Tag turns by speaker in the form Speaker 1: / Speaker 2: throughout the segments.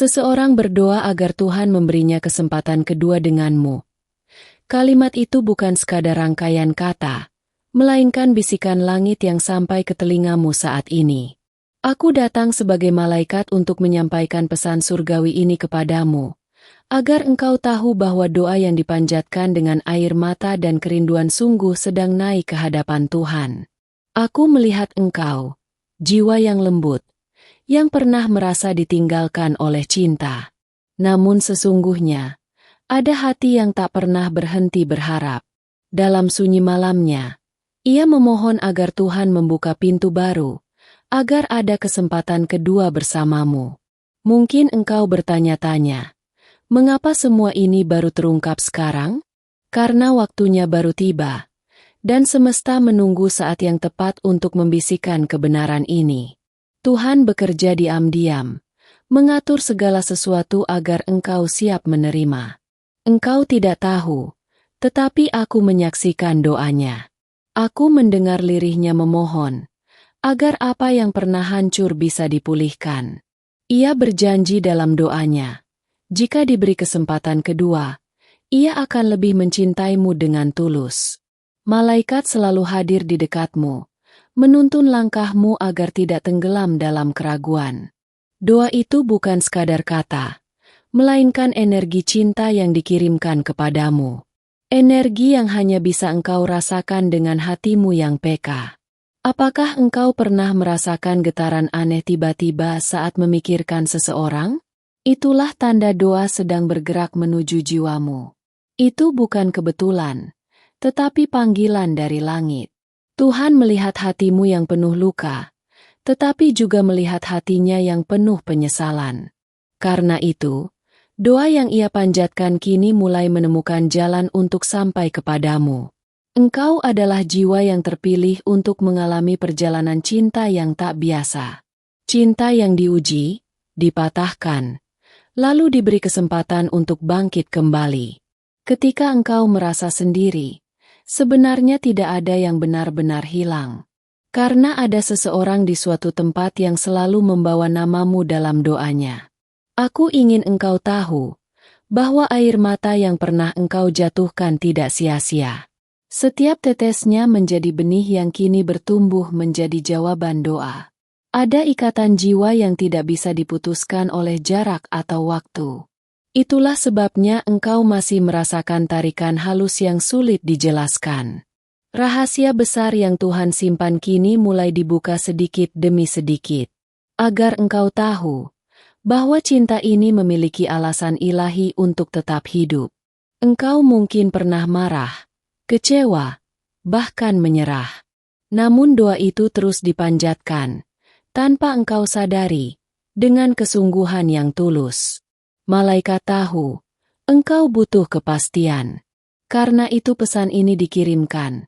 Speaker 1: Seseorang berdoa agar Tuhan memberinya kesempatan kedua denganmu. Kalimat itu bukan sekadar rangkaian kata, melainkan bisikan langit yang sampai ke telingamu saat ini. Aku datang sebagai malaikat untuk menyampaikan pesan surgawi ini kepadamu, agar engkau tahu bahwa doa yang dipanjatkan dengan air mata dan kerinduan sungguh sedang naik ke hadapan Tuhan. Aku melihat engkau, jiwa yang lembut, yang pernah merasa ditinggalkan oleh cinta. Namun sesungguhnya, ada hati yang tak pernah berhenti berharap. Dalam sunyi malamnya, ia memohon agar Tuhan membuka pintu baru, agar ada kesempatan kedua bersamamu. Mungkin engkau bertanya-tanya, mengapa semua ini baru terungkap sekarang? Karena waktunya baru tiba, dan semesta menunggu saat yang tepat untuk membisikkan kebenaran ini. Tuhan bekerja diam-diam, mengatur segala sesuatu agar engkau siap menerima. Engkau tidak tahu, tetapi aku menyaksikan doanya. Aku mendengar lirihnya memohon, agar apa yang pernah hancur bisa dipulihkan. Ia berjanji dalam doanya, jika diberi kesempatan kedua, ia akan lebih mencintaimu dengan tulus. Malaikat selalu hadir di dekatmu, menuntun langkahmu agar tidak tenggelam dalam keraguan. Doa itu bukan sekadar kata, melainkan energi cinta yang dikirimkan kepadamu. Energi yang hanya bisa engkau rasakan dengan hatimu yang peka. Apakah engkau pernah merasakan getaran aneh tiba-tiba saat memikirkan seseorang? Itulah tanda doa sedang bergerak menuju jiwamu. Itu bukan kebetulan, tetapi panggilan dari langit. Tuhan melihat hatimu yang penuh luka, tetapi juga melihat hatinya yang penuh penyesalan. Karena itu, doa yang ia panjatkan kini mulai menemukan jalan untuk sampai kepadamu. Engkau adalah jiwa yang terpilih untuk mengalami perjalanan cinta yang tak biasa. Cinta yang diuji, dipatahkan, lalu diberi kesempatan untuk bangkit kembali. Ketika engkau merasa sendiri, sebenarnya tidak ada yang benar-benar hilang. Karena ada seseorang di suatu tempat yang selalu membawa namamu dalam doanya. Aku ingin engkau tahu, bahwa air mata yang pernah engkau jatuhkan tidak sia-sia. Setiap tetesnya menjadi benih yang kini bertumbuh menjadi jawaban doa. Ada ikatan jiwa yang tidak bisa diputuskan oleh jarak atau waktu. Itulah sebabnya engkau masih merasakan tarikan halus yang sulit dijelaskan. Rahasia besar yang Tuhan simpan kini mulai dibuka sedikit demi sedikit. Agar engkau tahu, bahwa cinta ini memiliki alasan ilahi untuk tetap hidup. Engkau mungkin pernah marah, kecewa, bahkan menyerah. Namun doa itu terus dipanjatkan, tanpa engkau sadari, dengan kesungguhan yang tulus. Malaikat tahu, engkau butuh kepastian. Karena itu pesan ini dikirimkan,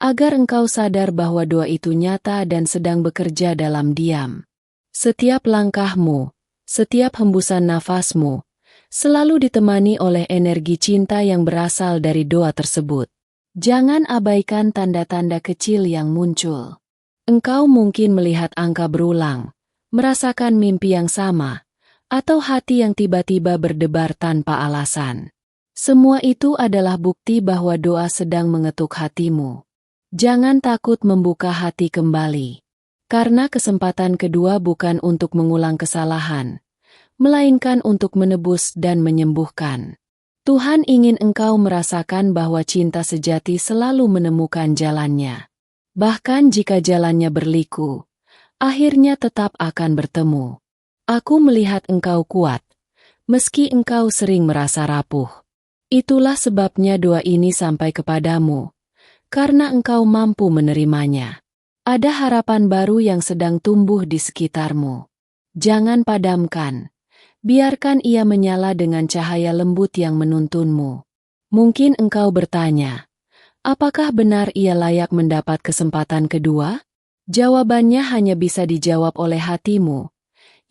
Speaker 1: agar engkau sadar bahwa doa itu nyata dan sedang bekerja dalam diam. Setiap langkahmu, setiap hembusan nafasmu, selalu ditemani oleh energi cinta yang berasal dari doa tersebut. Jangan abaikan tanda-tanda kecil yang muncul. Engkau mungkin melihat angka berulang, merasakan mimpi yang sama, atau hati yang tiba-tiba berdebar tanpa alasan. Semua itu adalah bukti bahwa doa sedang mengetuk hatimu. Jangan takut membuka hati kembali. Karena kesempatan kedua bukan untuk mengulang kesalahan, melainkan untuk menebus dan menyembuhkan. Tuhan ingin engkau merasakan bahwa cinta sejati selalu menemukan jalannya. Bahkan jika jalannya berliku, akhirnya tetap akan bertemu. Aku melihat engkau kuat, meski engkau sering merasa rapuh. Itulah sebabnya doa ini sampai kepadamu, karena engkau mampu menerimanya. Ada harapan baru yang sedang tumbuh di sekitarmu. Jangan padamkan. Biarkan ia menyala dengan cahaya lembut yang menuntunmu. Mungkin engkau bertanya, apakah benar ia layak mendapat kesempatan kedua? Jawabannya hanya bisa dijawab oleh hatimu,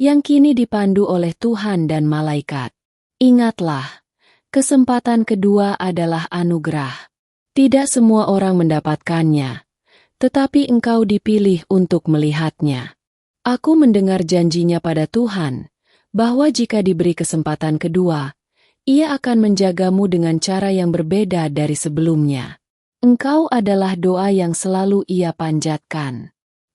Speaker 1: yang kini dipandu oleh Tuhan dan malaikat. Ingatlah, kesempatan kedua adalah anugerah. Tidak semua orang mendapatkannya, tetapi engkau dipilih untuk melihatnya. Aku mendengar janjinya pada Tuhan, bahwa jika diberi kesempatan kedua, Ia akan menjagamu dengan cara yang berbeda dari sebelumnya. Engkau adalah doa yang selalu Ia panjatkan.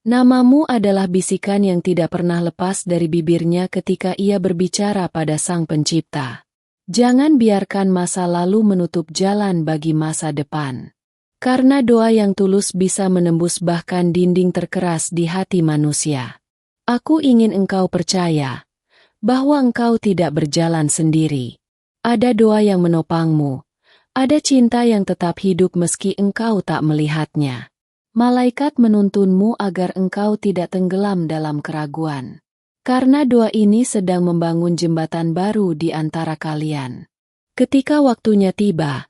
Speaker 1: Namamu adalah bisikan yang tidak pernah lepas dari bibirnya ketika Ia berbicara pada Sang Pencipta. Jangan biarkan masa lalu menutup jalan bagi masa depan. Karena doa yang tulus bisa menembus bahkan dinding terkeras di hati manusia. Aku ingin engkau percaya bahwa engkau tidak berjalan sendiri. Ada doa yang menopangmu. Ada cinta yang tetap hidup meski engkau tak melihatnya. Malaikat menuntunmu agar engkau tidak tenggelam dalam keraguan. Karena doa ini sedang membangun jembatan baru di antara kalian. Ketika waktunya tiba,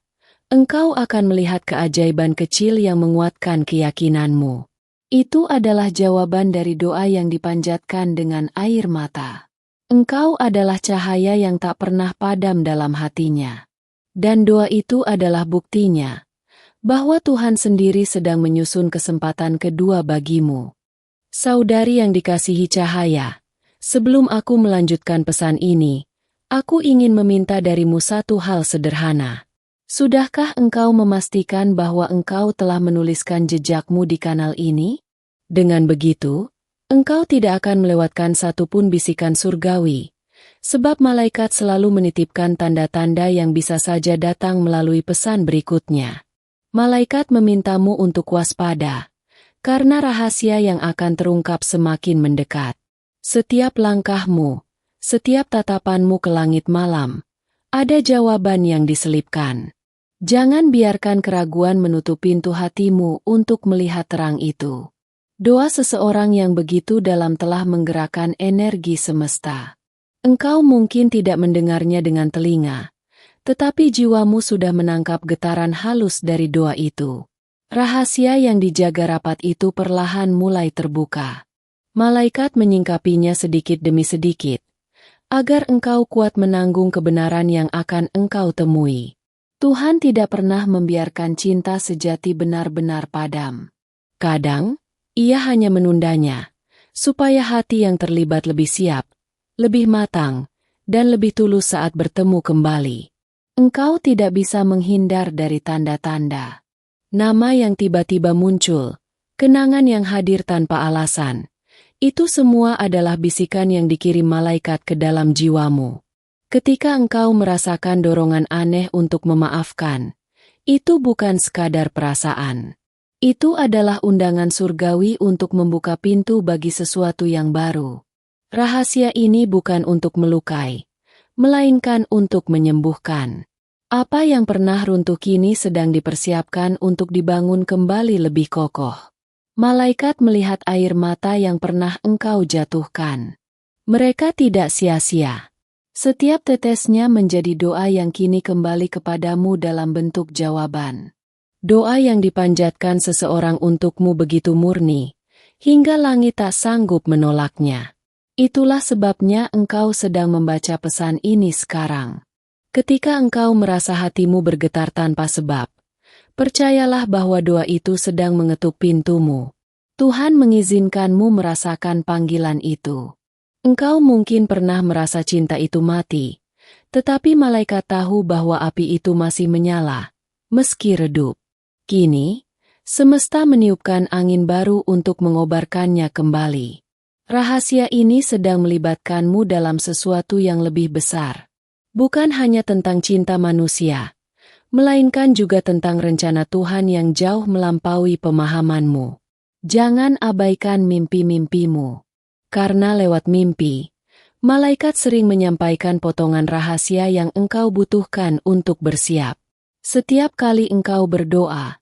Speaker 1: engkau akan melihat keajaiban kecil yang menguatkan keyakinanmu. Itu adalah jawaban dari doa yang dipanjatkan dengan air mata. Engkau adalah cahaya yang tak pernah padam dalam hatinya. Dan doa itu adalah buktinya bahwa Tuhan sendiri sedang menyusun kesempatan kedua bagimu. Saudari yang dikasihi cahaya, sebelum aku melanjutkan pesan ini, aku ingin meminta darimu satu hal sederhana. Sudahkah engkau memastikan bahwa engkau telah menuliskan jejakmu di kanal ini? Dengan begitu, engkau tidak akan melewatkan satupun bisikan surgawi, sebab malaikat selalu menitipkan tanda-tanda yang bisa saja datang melalui pesan berikutnya. Malaikat memintamu untuk waspada, karena rahasia yang akan terungkap semakin mendekat. Setiap langkahmu, setiap tatapanmu ke langit malam, ada jawaban yang diselipkan. Jangan biarkan keraguan menutup pintu hatimu untuk melihat terang itu. Doa seseorang yang begitu dalam telah menggerakkan energi semesta. Engkau mungkin tidak mendengarnya dengan telinga, tetapi jiwamu sudah menangkap getaran halus dari doa itu. Rahasia yang dijaga rapat itu perlahan mulai terbuka. Malaikat menyingkapinya sedikit demi sedikit, agar engkau kuat menanggung kebenaran yang akan engkau temui. Tuhan tidak pernah membiarkan cinta sejati benar-benar padam. Kadang, Ia hanya menundanya, supaya hati yang terlibat lebih siap, lebih matang, dan lebih tulus saat bertemu kembali. Engkau tidak bisa menghindar dari tanda-tanda. Nama yang tiba-tiba muncul, kenangan yang hadir tanpa alasan. Itu semua adalah bisikan yang dikirim malaikat ke dalam jiwamu. Ketika engkau merasakan dorongan aneh untuk memaafkan, itu bukan sekadar perasaan. Itu adalah undangan surgawi untuk membuka pintu bagi sesuatu yang baru. Rahasia ini bukan untuk melukai, melainkan untuk menyembuhkan. Apa yang pernah runtuh kini sedang dipersiapkan untuk dibangun kembali lebih kokoh. Malaikat melihat air mata yang pernah engkau jatuhkan. Mereka tidak sia-sia. Setiap tetesnya menjadi doa yang kini kembali kepadamu dalam bentuk jawaban. Doa yang dipanjatkan seseorang untukmu begitu murni, hingga langit tak sanggup menolaknya. Itulah sebabnya engkau sedang membaca pesan ini sekarang. Ketika engkau merasa hatimu bergetar tanpa sebab, percayalah bahwa doa itu sedang mengetuk pintumu. Tuhan mengizinkanmu merasakan panggilan itu. Engkau mungkin pernah merasa cinta itu mati, tetapi malaikat tahu bahwa api itu masih menyala, meski redup. Kini, semesta meniupkan angin baru untuk mengobarkannya kembali. Rahasia ini sedang melibatkanmu dalam sesuatu yang lebih besar. Bukan hanya tentang cinta manusia, melainkan juga tentang rencana Tuhan yang jauh melampaui pemahamanmu. Jangan abaikan mimpi-mimpimu. Karena lewat mimpi, malaikat sering menyampaikan potongan rahasia yang engkau butuhkan untuk bersiap. Setiap kali engkau berdoa,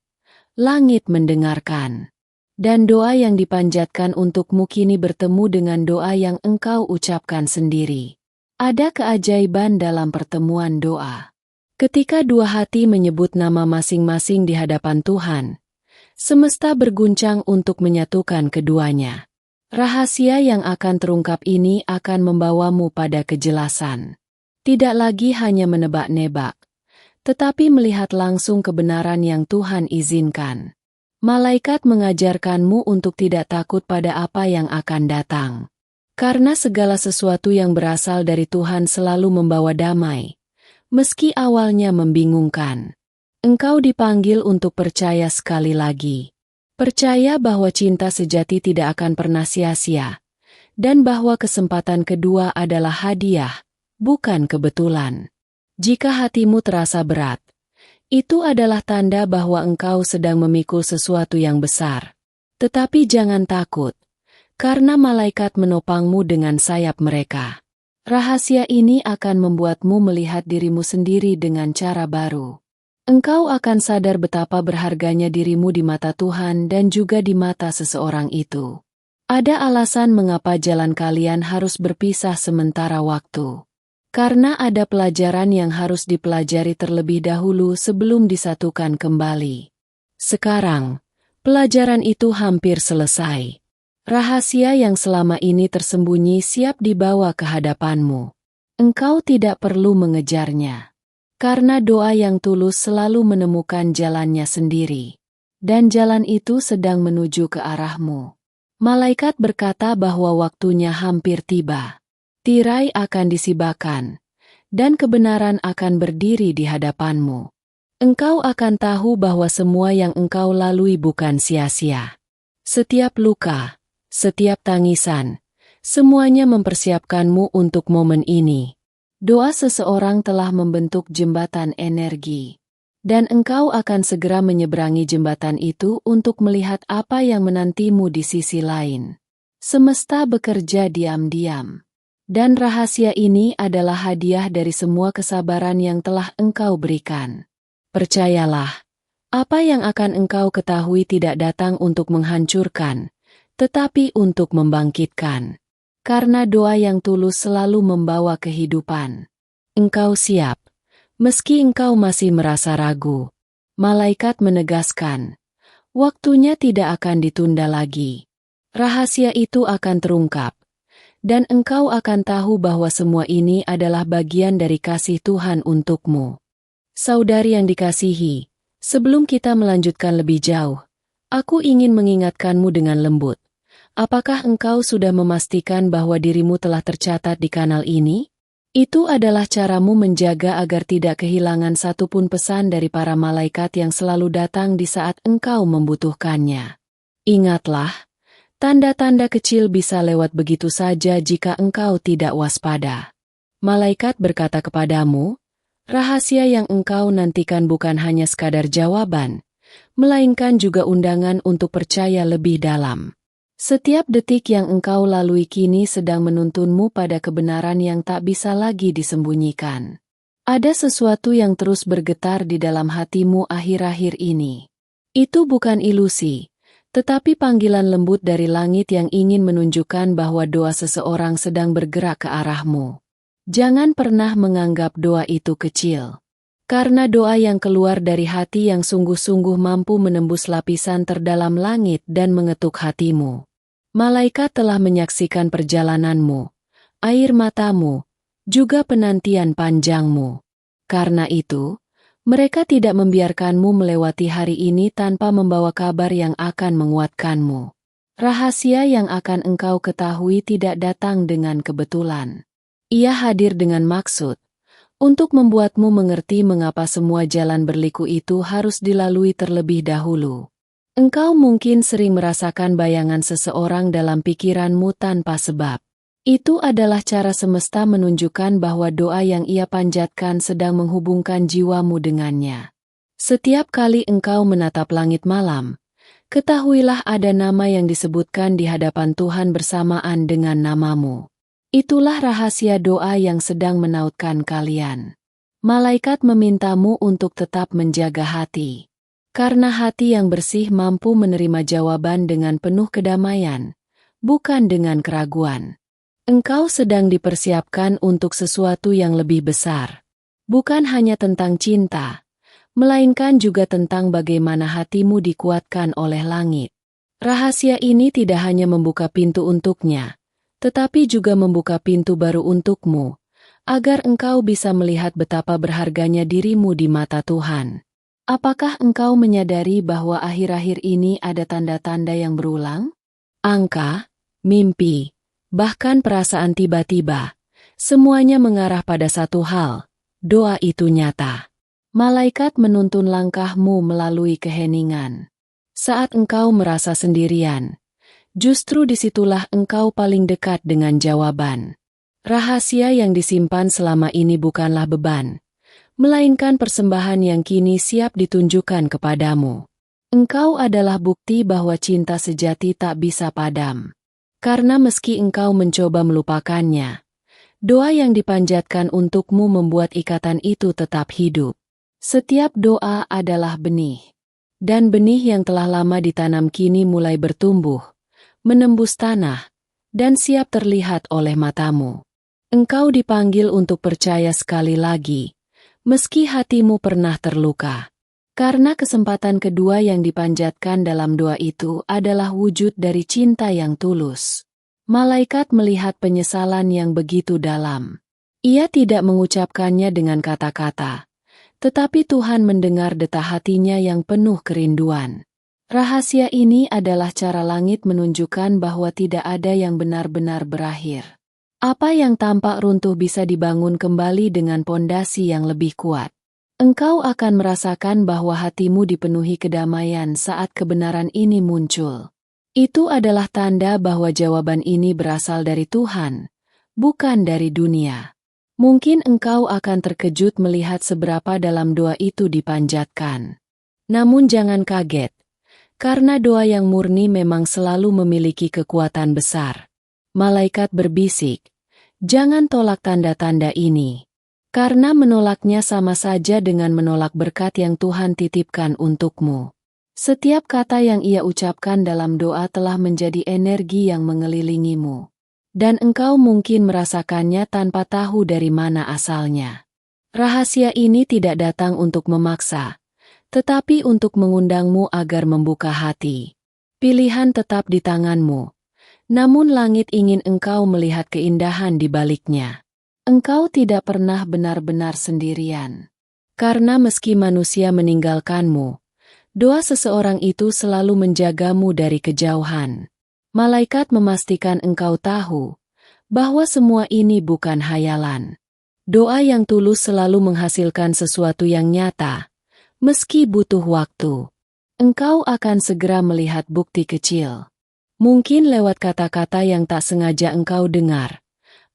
Speaker 1: langit mendengarkan. Dan doa yang dipanjatkan untukmu kini bertemu dengan doa yang engkau ucapkan sendiri. Ada keajaiban dalam pertemuan doa. Ketika dua hati menyebut nama masing-masing di hadapan Tuhan, semesta berguncang untuk menyatukan keduanya. Rahasia yang akan terungkap ini akan membawamu pada kejelasan. Tidak lagi hanya menebak-nebak, tetapi melihat langsung kebenaran yang Tuhan izinkan. Malaikat mengajarkanmu untuk tidak takut pada apa yang akan datang. Karena segala sesuatu yang berasal dari Tuhan selalu membawa damai, meski awalnya membingungkan. Engkau dipanggil untuk percaya sekali lagi. Percaya bahwa cinta sejati tidak akan pernah sia-sia, dan bahwa kesempatan kedua adalah hadiah, bukan kebetulan. Jika hatimu terasa berat, itu adalah tanda bahwa engkau sedang memikul sesuatu yang besar. Tetapi jangan takut, karena malaikat menopangmu dengan sayap mereka. Rahasia ini akan membuatmu melihat dirimu sendiri dengan cara baru. Engkau akan sadar betapa berharganya dirimu di mata Tuhan dan juga di mata seseorang itu. Ada alasan mengapa jalan kalian harus berpisah sementara waktu. Karena ada pelajaran yang harus dipelajari terlebih dahulu sebelum disatukan kembali. Sekarang, pelajaran itu hampir selesai. Rahasia yang selama ini tersembunyi siap dibawa ke hadapanmu. Engkau tidak perlu mengejarnya. Karena doa yang tulus selalu menemukan jalannya sendiri. Dan jalan itu sedang menuju ke arahmu. Malaikat berkata bahwa waktunya hampir tiba. Tirai akan disibakan, dan kebenaran akan berdiri di hadapanmu. Engkau akan tahu bahwa semua yang engkau lalui bukan sia-sia. Setiap luka, setiap tangisan, semuanya mempersiapkanmu untuk momen ini. Doa seseorang telah membentuk jembatan energi. Dan engkau akan segera menyeberangi jembatan itu untuk melihat apa yang menantimu di sisi lain. Semesta bekerja diam-diam. Dan rahasia ini adalah hadiah dari semua kesabaran yang telah engkau berikan. Percayalah, apa yang akan engkau ketahui tidak datang untuk menghancurkan, tetapi untuk membangkitkan. Karena doa yang tulus selalu membawa kehidupan. Engkau siap, meski engkau masih merasa ragu. Malaikat menegaskan, waktunya tidak akan ditunda lagi. Rahasia itu akan terungkap. Dan engkau akan tahu bahwa semua ini adalah bagian dari kasih Tuhan untukmu. Saudari yang dikasihi, sebelum kita melanjutkan lebih jauh, aku ingin mengingatkanmu dengan lembut. Apakah engkau sudah memastikan bahwa dirimu telah tercatat di kanal ini? Itu adalah caramu menjaga agar tidak kehilangan satupun pesan dari para malaikat yang selalu datang di saat engkau membutuhkannya. Ingatlah, tanda-tanda kecil bisa lewat begitu saja jika engkau tidak waspada. Malaikat berkata kepadamu, rahasia yang engkau nantikan bukan hanya sekadar jawaban, melainkan juga undangan untuk percaya lebih dalam. Setiap detik yang engkau lalui kini sedang menuntunmu pada kebenaran yang tak bisa lagi disembunyikan. Ada sesuatu yang terus bergetar di dalam hatimu akhir-akhir ini. Itu bukan ilusi, tetapi panggilan lembut dari langit yang ingin menunjukkan bahwa doa seseorang sedang bergerak ke arahmu. Jangan pernah menganggap doa itu kecil. Karena doa yang keluar dari hati yang sungguh-sungguh mampu menembus lapisan terdalam langit dan mengetuk hatimu. Malaikat telah menyaksikan perjalananmu, air matamu, juga penantian panjangmu. Karena itu, mereka tidak membiarkanmu melewati hari ini tanpa membawa kabar yang akan menguatkanmu. Rahasia yang akan engkau ketahui tidak datang dengan kebetulan. Ia hadir dengan maksud, untuk membuatmu mengerti mengapa semua jalan berliku itu harus dilalui terlebih dahulu. Engkau mungkin sering merasakan bayangan seseorang dalam pikiranmu tanpa sebab. Itu adalah cara semesta menunjukkan bahwa doa yang ia panjatkan sedang menghubungkan jiwamu dengannya. Setiap kali engkau menatap langit malam, ketahuilah ada nama yang disebutkan di hadapan Tuhan bersamaan dengan namamu. Itulah rahasia doa yang sedang menautkan kalian. Malaikat memintamu untuk tetap menjaga hati. Karena hati yang bersih mampu menerima jawaban dengan penuh kedamaian, bukan dengan keraguan. Engkau sedang dipersiapkan untuk sesuatu yang lebih besar. Bukan hanya tentang cinta, melainkan juga tentang bagaimana hatimu dikuatkan oleh langit. Rahasia ini tidak hanya membuka pintu untuknya, tetapi juga membuka pintu baru untukmu, agar engkau bisa melihat betapa berharganya dirimu di mata Tuhan. Apakah engkau menyadari bahwa akhir-akhir ini ada tanda-tanda yang berulang? Angka, mimpi, bahkan perasaan tiba-tiba. Semuanya mengarah pada satu hal, doa itu nyata. Malaikat menuntun langkahmu melalui keheningan. Saat engkau merasa sendirian, justru disitulah engkau paling dekat dengan jawaban. Rahasia yang disimpan selama ini bukanlah beban, melainkan persembahan yang kini siap ditunjukkan kepadamu. Engkau adalah bukti bahwa cinta sejati tak bisa padam. Karena meski engkau mencoba melupakannya, doa yang dipanjatkan untukmu membuat ikatan itu tetap hidup. Setiap doa adalah benih. Dan benih yang telah lama ditanam kini mulai bertumbuh, menembus tanah, dan siap terlihat oleh matamu. Engkau dipanggil untuk percaya sekali lagi, meski hatimu pernah terluka. Karena kesempatan kedua yang dipanjatkan dalam doa itu adalah wujud dari cinta yang tulus. Malaikat melihat penyesalan yang begitu dalam. Ia tidak mengucapkannya dengan kata-kata, tetapi Tuhan mendengar detak hatinya yang penuh kerinduan. Rahasia ini adalah cara langit menunjukkan bahwa tidak ada yang benar-benar berakhir. Apa yang tampak runtuh bisa dibangun kembali dengan pondasi yang lebih kuat. Engkau akan merasakan bahwa hatimu dipenuhi kedamaian saat kebenaran ini muncul. Itu adalah tanda bahwa jawaban ini berasal dari Tuhan, bukan dari dunia. Mungkin engkau akan terkejut melihat seberapa dalam doa itu dipanjatkan. Namun jangan kaget, karena doa yang murni memang selalu memiliki kekuatan besar. Malaikat berbisik, jangan tolak tanda-tanda ini. Karena menolaknya sama saja dengan menolak berkat yang Tuhan titipkan untukmu. Setiap kata yang ia ucapkan dalam doa telah menjadi energi yang mengelilingimu. Dan engkau mungkin merasakannya tanpa tahu dari mana asalnya. Rahasia ini tidak datang untuk memaksa, tetapi untuk mengundangmu agar membuka hati. Pilihan tetap di tanganmu, namun langit ingin engkau melihat keindahan di baliknya. Engkau tidak pernah benar-benar sendirian. Karena meski manusia meninggalkanmu, doa seseorang itu selalu menjagamu dari kejauhan. Malaikat memastikan engkau tahu bahwa semua ini bukan hayalan. Doa yang tulus selalu menghasilkan sesuatu yang nyata, meski butuh waktu. Engkau akan segera melihat bukti kecil. Mungkin lewat kata-kata yang tak sengaja engkau dengar,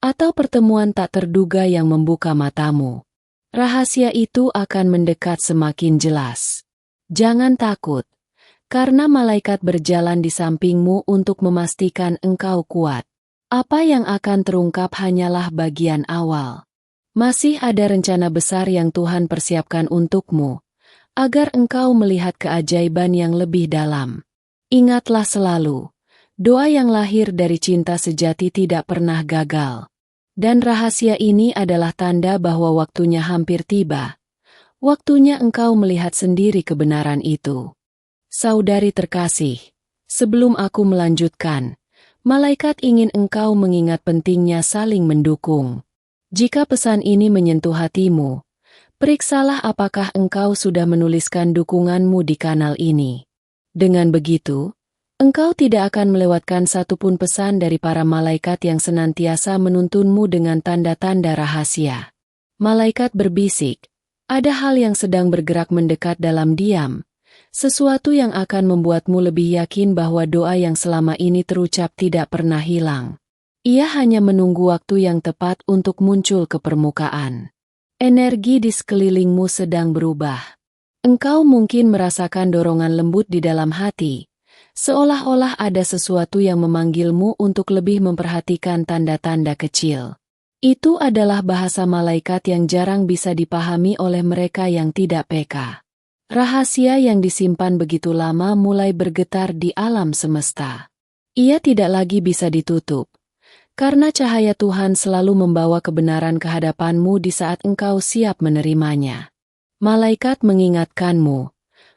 Speaker 1: atau pertemuan tak terduga yang membuka matamu. Rahasia itu akan mendekat semakin jelas. Jangan takut. Karena malaikat berjalan di sampingmu untuk memastikan engkau kuat. Apa yang akan terungkap hanyalah bagian awal. Masih ada rencana besar yang Tuhan persiapkan untukmu, agar engkau melihat keajaiban yang lebih dalam. Ingatlah selalu, doa yang lahir dari cinta sejati tidak pernah gagal. Dan rahasia ini adalah tanda bahwa waktunya hampir tiba. Waktunya engkau melihat sendiri kebenaran itu. Saudari terkasih, sebelum aku melanjutkan, malaikat ingin engkau mengingat pentingnya saling mendukung. Jika pesan ini menyentuh hatimu, periksalah apakah engkau sudah menuliskan dukunganmu di kanal ini. Dengan begitu, engkau tidak akan melewatkan satupun pesan dari para malaikat yang senantiasa menuntunmu dengan tanda-tanda rahasia. Malaikat berbisik, ada hal yang sedang bergerak mendekat dalam diam. Sesuatu yang akan membuatmu lebih yakin bahwa doa yang selama ini terucap tidak pernah hilang. Ia hanya menunggu waktu yang tepat untuk muncul ke permukaan. Energi di sekelilingmu sedang berubah. Engkau mungkin merasakan dorongan lembut di dalam hati, seolah-olah ada sesuatu yang memanggilmu untuk lebih memperhatikan tanda-tanda kecil. Itu adalah bahasa malaikat yang jarang bisa dipahami oleh mereka yang tidak peka. Rahasia yang disimpan begitu lama mulai bergetar di alam semesta. Ia tidak lagi bisa ditutup, karena cahaya Tuhan selalu membawa kebenaran ke hadapanmu di saat engkau siap menerimanya. Malaikat mengingatkanmu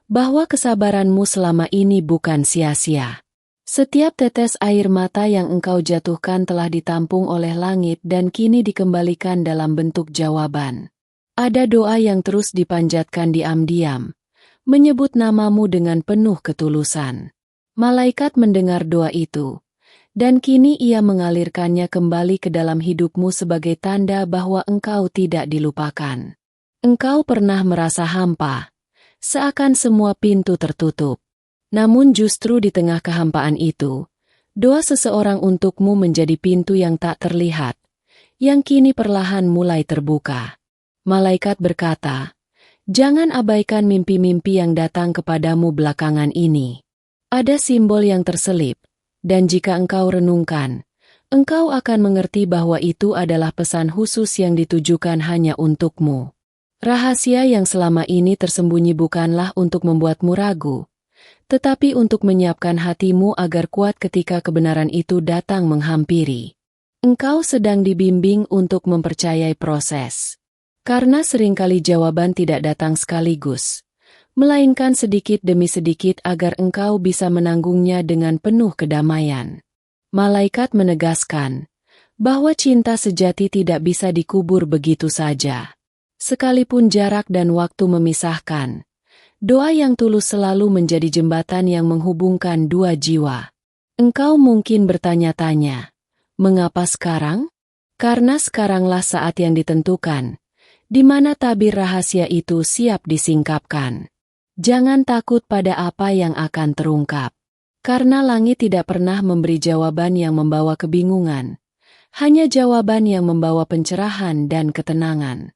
Speaker 1: bahwa kesabaranmu selama ini bukan sia-sia. Setiap tetes air mata yang engkau jatuhkan telah ditampung oleh langit dan kini dikembalikan dalam bentuk jawaban. Ada doa yang terus dipanjatkan diam-diam, menyebut namamu dengan penuh ketulusan. Malaikat mendengar doa itu, Dan kini ia mengalirkannya kembali ke dalam hidupmu sebagai tanda bahwa engkau tidak dilupakan. Engkau pernah merasa hampa, seakan semua pintu tertutup. Namun justru di tengah kehampaan itu, doa seseorang untukmu menjadi pintu yang tak terlihat, yang kini perlahan mulai terbuka. Malaikat berkata, "Jangan abaikan mimpi-mimpi yang datang kepadamu belakangan ini. Ada simbol yang terselip, dan jika engkau renungkan, engkau akan mengerti bahwa itu adalah pesan khusus yang ditujukan hanya untukmu. Rahasia yang selama ini tersembunyi bukanlah untuk membuatmu ragu, tetapi untuk menyiapkan hatimu agar kuat ketika kebenaran itu datang menghampiri. Engkau sedang dibimbing untuk mempercayai proses. Karena seringkali jawaban tidak datang sekaligus, melainkan sedikit demi sedikit agar engkau bisa menanggungnya dengan penuh kedamaian." Malaikat menegaskan bahwa cinta sejati tidak bisa dikubur begitu saja. Sekalipun jarak dan waktu memisahkan, doa yang tulus selalu menjadi jembatan yang menghubungkan dua jiwa. Engkau mungkin bertanya-tanya, mengapa sekarang? Karena sekaranglah saat yang ditentukan, di mana tabir rahasia itu siap disingkapkan. Jangan takut pada apa yang akan terungkap. Karena langit tidak pernah memberi jawaban yang membawa kebingungan, hanya jawaban yang membawa pencerahan dan ketenangan.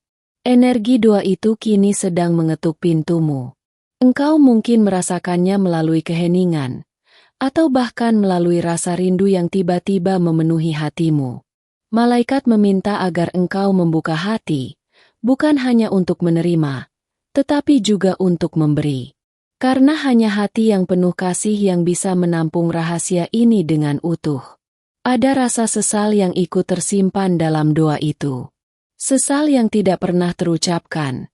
Speaker 1: Energi doa itu kini sedang mengetuk pintumu. Engkau mungkin merasakannya melalui keheningan, atau bahkan melalui rasa rindu yang tiba-tiba memenuhi hatimu. Malaikat meminta agar engkau membuka hati, bukan hanya untuk menerima, tetapi juga untuk memberi. Karena hanya hati yang penuh kasih yang bisa menampung rahasia ini dengan utuh. Ada rasa sesal yang ikut tersimpan dalam doa itu. Sesal yang tidak pernah terucapkan,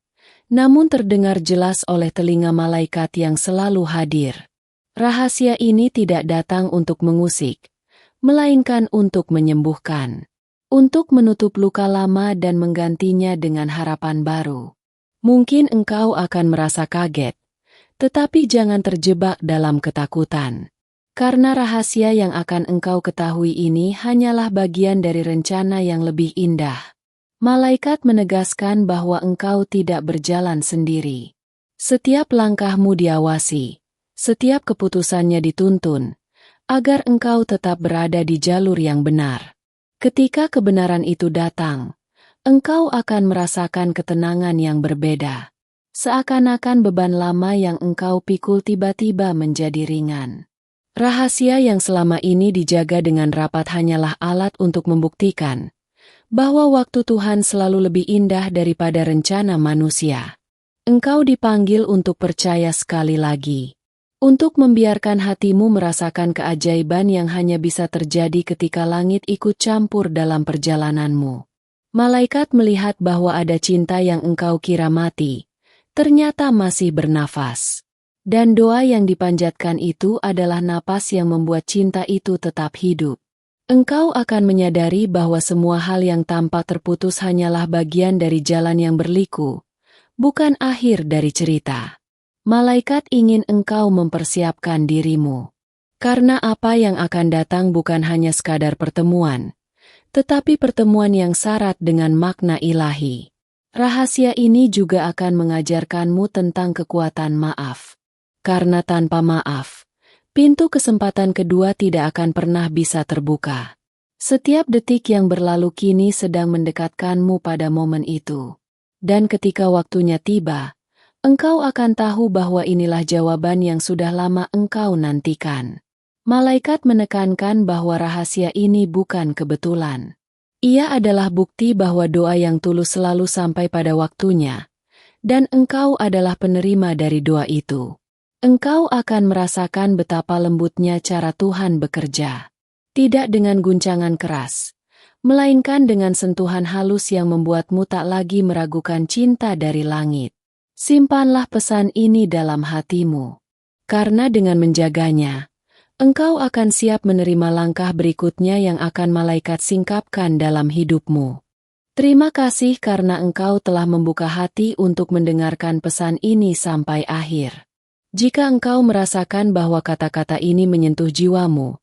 Speaker 1: namun terdengar jelas oleh telinga malaikat yang selalu hadir. Rahasia ini tidak datang untuk mengusik, melainkan untuk menyembuhkan. Untuk menutup luka lama dan menggantinya dengan harapan baru. Mungkin engkau akan merasa kaget, tetapi jangan terjebak dalam ketakutan. Karena rahasia yang akan engkau ketahui ini hanyalah bagian dari rencana yang lebih indah. Malaikat menegaskan bahwa engkau tidak berjalan sendiri. Setiap langkahmu diawasi, setiap keputusannya dituntun, agar engkau tetap berada di jalur yang benar. Ketika kebenaran itu datang, engkau akan merasakan ketenangan yang berbeda. Seakan-akan beban lama yang engkau pikul tiba-tiba menjadi ringan. Rahasia yang selama ini dijaga dengan rapat hanyalah alat untuk membuktikan bahwa waktu Tuhan selalu lebih indah daripada rencana manusia. Engkau dipanggil untuk percaya sekali lagi. Untuk membiarkan hatimu merasakan keajaiban yang hanya bisa terjadi ketika langit ikut campur dalam perjalananmu. Malaikat melihat bahwa ada cinta yang engkau kira mati, ternyata masih bernafas. Dan doa yang dipanjatkan itu adalah napas yang membuat cinta itu tetap hidup. Engkau akan menyadari bahwa semua hal yang tampak terputus hanyalah bagian dari jalan yang berliku, bukan akhir dari cerita. Malaikat ingin engkau mempersiapkan dirimu. Karena apa yang akan datang bukan hanya sekadar pertemuan, tetapi pertemuan yang syarat dengan makna ilahi. Rahasia ini juga akan mengajarkanmu tentang kekuatan maaf. Karena tanpa maaf, pintu kesempatan kedua tidak akan pernah bisa terbuka. Setiap detik yang berlalu kini sedang mendekatkanmu pada momen itu. Dan ketika waktunya tiba, engkau akan tahu bahwa inilah jawaban yang sudah lama engkau nantikan. Malaikat menekankan bahwa rahasia ini bukan kebetulan. Ia adalah bukti bahwa doa yang tulus selalu sampai pada waktunya, dan engkau adalah penerima dari doa itu. Engkau akan merasakan betapa lembutnya cara Tuhan bekerja. Tidak dengan guncangan keras, melainkan dengan sentuhan halus yang membuatmu tak lagi meragukan cinta dari langit. Simpanlah pesan ini dalam hatimu. Karena dengan menjaganya, engkau akan siap menerima langkah berikutnya yang akan malaikat singkapkan dalam hidupmu. Terima kasih karena engkau telah membuka hati untuk mendengarkan pesan ini sampai akhir. Jika engkau merasakan bahwa kata-kata ini menyentuh jiwamu,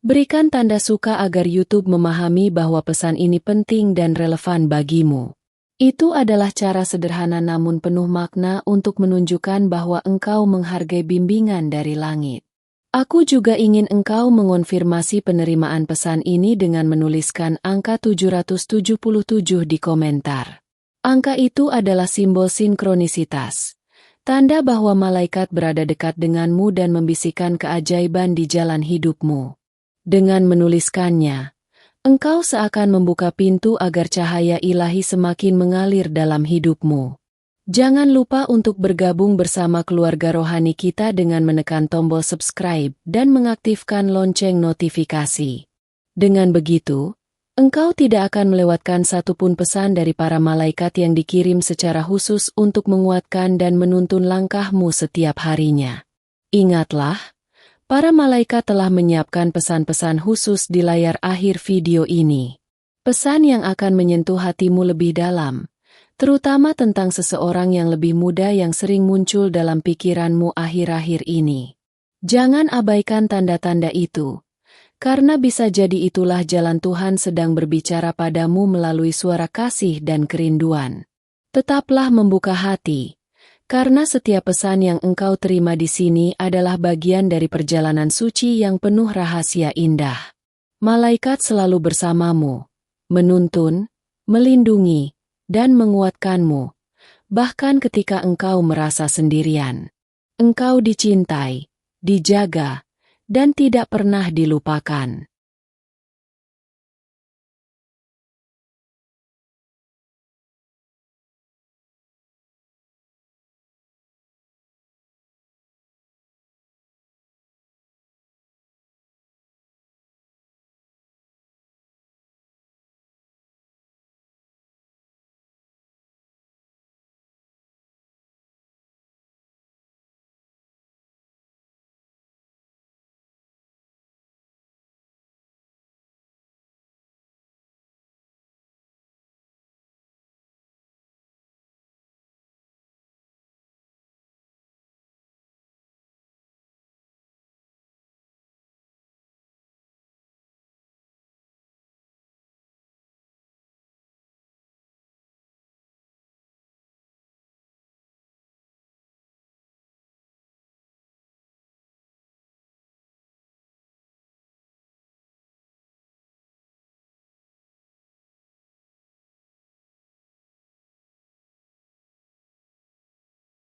Speaker 1: Berikan tanda suka agar YouTube memahami bahwa pesan ini penting dan relevan bagimu. Itu adalah cara sederhana namun penuh makna untuk menunjukkan bahwa engkau menghargai bimbingan dari langit. Aku juga ingin engkau mengonfirmasi penerimaan pesan ini dengan menuliskan angka 777 di komentar. Angka itu adalah simbol sinkronisitas. Tanda bahwa malaikat berada dekat denganmu dan membisikkan keajaiban di jalan hidupmu. Dengan menuliskannya, engkau seakan membuka pintu agar cahaya ilahi semakin mengalir dalam hidupmu. Jangan lupa untuk bergabung bersama keluarga rohani kita dengan menekan tombol subscribe dan mengaktifkan lonceng notifikasi. Dengan begitu, engkau tidak akan melewatkan satupun pesan dari para malaikat yang dikirim secara khusus untuk menguatkan dan menuntun langkahmu setiap harinya. Ingatlah, para malaikat telah menyiapkan pesan-pesan khusus di layar akhir video ini. Pesan yang akan menyentuh hatimu lebih dalam, terutama tentang seseorang yang lebih muda yang sering muncul dalam pikiranmu akhir-akhir ini. Jangan abaikan tanda-tanda itu, karena bisa jadi itulah jalan Tuhan sedang berbicara padamu melalui suara kasih dan kerinduan. Tetaplah membuka hati, karena setiap pesan yang engkau terima di sini adalah bagian dari perjalanan suci yang penuh rahasia indah. Malaikat selalu bersamamu, menuntun, melindungi, dan menguatkanmu, bahkan ketika engkau merasa sendirian. Engkau dicintai, dijaga, dan tidak pernah dilupakan.